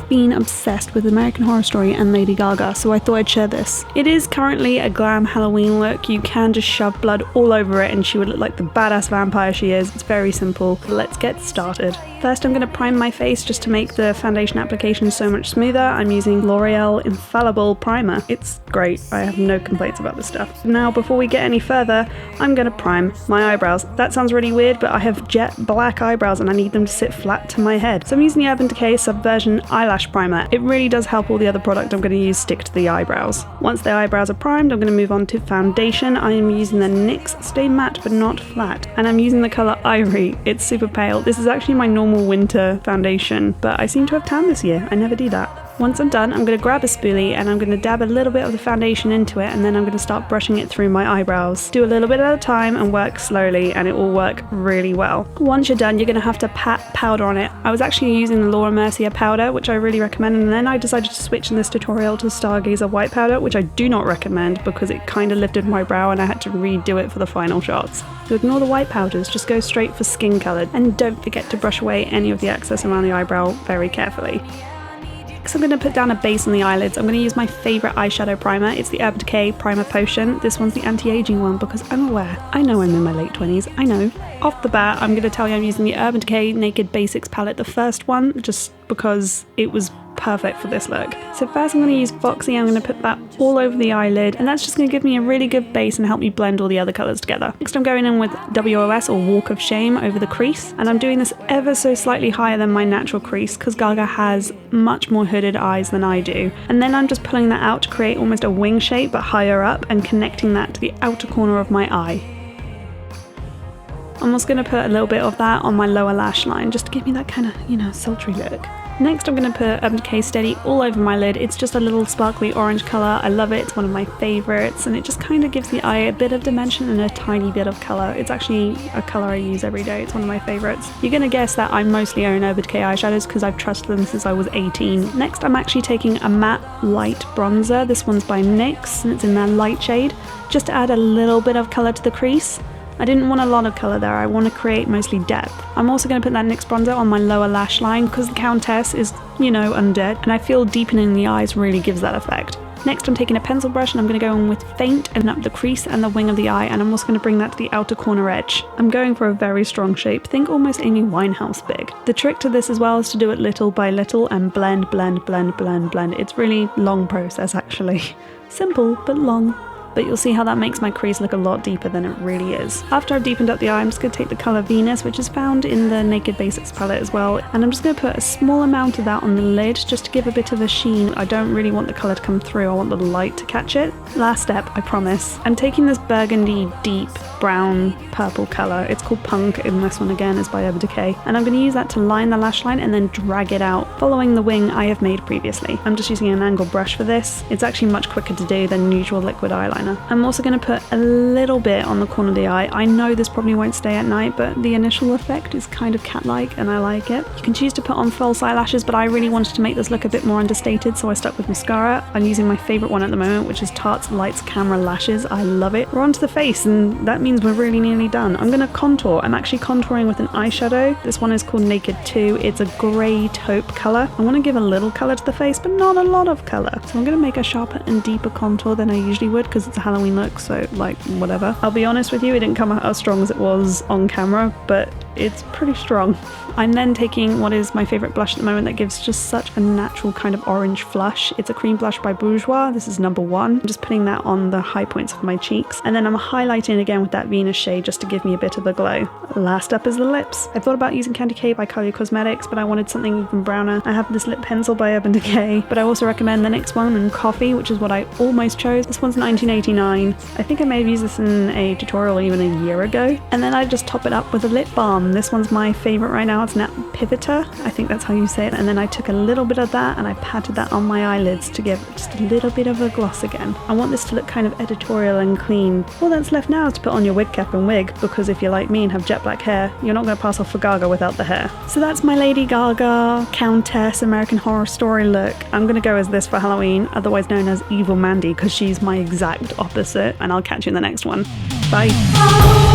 been obsessed with American Horror Story and Lady Gaga, so I thought I'd share this. It is currently a glam Halloween look. You can just shove blood all over it and she would look like the badass vampire she is. It's very simple. Let's get started. First, I'm going to prime my face just to make the foundation application so much smoother. I'm using L'Oreal Infallible Primer. It's great. I have no complaints about this stuff. Now, before we get any further, I'm going to prime my eyebrows. That sounds really weird, but I have jet black eyebrows and I need them to sit flat to my head. So I'm using the Decay Subversion eyelash primer. It really does help all the other product I'm going to use stick to the eyebrows. Once the eyebrows are primed, I'm going to move on to foundation. I am using the NYX Stay Matte but Not Flat, and I'm using the colour Ivory. It's super pale. This is actually my normal winter foundation, but I seem to have tanned this year. I never do that. Once I'm done, I'm going to grab a spoolie and I'm going to dab a little bit of the foundation into it, and then I'm going to start brushing it through my eyebrows. Do a little bit at a time and work slowly, and it will work really well. Once you're done, you're going to have to pat powder on it. I was actually using the Laura Mercier powder, which I really recommend, and then I decided to switch in this tutorial to Stargazer white powder, which I do not recommend because it kind of lifted my brow and I had to redo it for the final shots. So ignore the white powders, just go straight for skin coloured, and don't forget to brush away any of the excess around the eyebrow very carefully. So I'm going to put down a base on the eyelids. I'm going to use my favourite eyeshadow primer. It's the Decay Primer Potion. This one's the anti-aging one because I'm aware. I know I'm in my late 20s. I know. Off the bat, I'm going to tell you I'm using the Decay Naked Basics palette, the first one, just because it was perfect for this look. So first I'm going to use Foxy. I'm going to put that all over the eyelid, and that's just going to give me a really good base and help me blend all the other colours together. Next I'm going in with W.O.S or Walk of Shame over the crease, and I'm doing this ever so slightly higher than my natural crease because Gaga has much more hooded eyes than I do. And then I'm just pulling that out to create almost a wing shape but higher up and connecting that to the outer corner of my eye. I'm also going to put a little bit of that on my lower lash line just to give me that kind of, sultry look. Next I'm going to put Decay Steady all over my lid. It's just a little sparkly orange colour. I love it. It's one of my favourites, and it just kind of gives the eye a bit of dimension and a tiny bit of colour. It's actually a colour I use every day. It's one of my favourites. You're going to guess that I mostly own Decay eyeshadows because I've trusted them since I was 18. Next I'm actually taking a matte light bronzer. This one's by NYX and it's in their light shade, just to add a little bit of colour to the crease. I didn't want a lot of colour there, I want to create mostly depth. I'm also going to put that NYX bronzer on my lower lash line because the Countess is, undead, and I feel deepening the eyes really gives that effect. Next I'm taking a pencil brush and I'm going to go in with Faint and up the crease and the wing of the eye, and I'm also going to bring that to the outer corner edge. I'm going for a very strong shape, think almost Amy Winehouse big. The trick to this as well is to do it little by little and blend, blend, blend, blend, blend. It's really long process actually. Simple but long. But you'll see how that makes my crease look a lot deeper than it really is. After I've deepened up the eye, I'm just going to take the colour Venus, which is found in the Naked Basics palette as well, and I'm just going to put a small amount of that on the lid just to give a bit of a sheen. I don't really want the colour to come through, I want the light to catch it. Last step, I promise. I'm taking this burgundy, deep, brown, purple colour. It's called Punk, and this one again is by Decay, and I'm going to use that to line the lash line and then drag it out, following the wing I have made previously. I'm just using an angled brush for this. It's actually much quicker to do than usual liquid eyeliner. I'm also going to put a little bit on the corner of the eye. I know this probably won't stay at night, but the initial effect is kind of cat-like and I like it. You can choose to put on false eyelashes, but I really wanted to make this look a bit more understated, so I stuck with mascara. I'm using my favourite one at the moment, which is Tarte's Lights Camera Lashes. I love it. We're onto the face, and that means we're really nearly done. I'm going to contour. I'm actually contouring with an eyeshadow. This one is called Naked 2. It's a grey taupe colour. I want to give a little colour to the face, but not a lot of colour. So I'm going to make a sharper and deeper contour than I usually would because it's a Halloween look, so whatever. I'll be honest with you, it didn't come out as strong as it was on camera, but it's pretty strong. I'm then taking what is my favourite blush at the moment that gives just such a natural kind of orange flush. It's a cream blush by Bourjois. This is number 1. I'm just putting that on the high points of my cheeks, and then I'm highlighting again with that Venus shade just to give me a bit of a glow. Last up is the lips. I thought about using Candy K by Kylie Cosmetics, but I wanted something even browner. I have this lip pencil by Decay, but I also recommend the NYX one in Coffee, which is what I almost chose. This one's 1989. I think I may have used this in a tutorial even a year ago. And then I just top it up with a lip balm. This one's my favourite right now. It's Nat Pivoter. I think that's how you say it. And then I took a little bit of that and I patted that on my eyelids to give just a little bit of a gloss again. I want this to look kind of editorial and clean. All that's left now is to put on your wig cap and wig, because if you're like me and have jet black hair, you're not going to pass off for Gaga without the hair. So that's my Lady Gaga, Countess, American Horror Story look. I'm going to go as this for Halloween, otherwise known as Evil Mandy, because she's my exact opposite, and I'll catch you in the next one. Bye!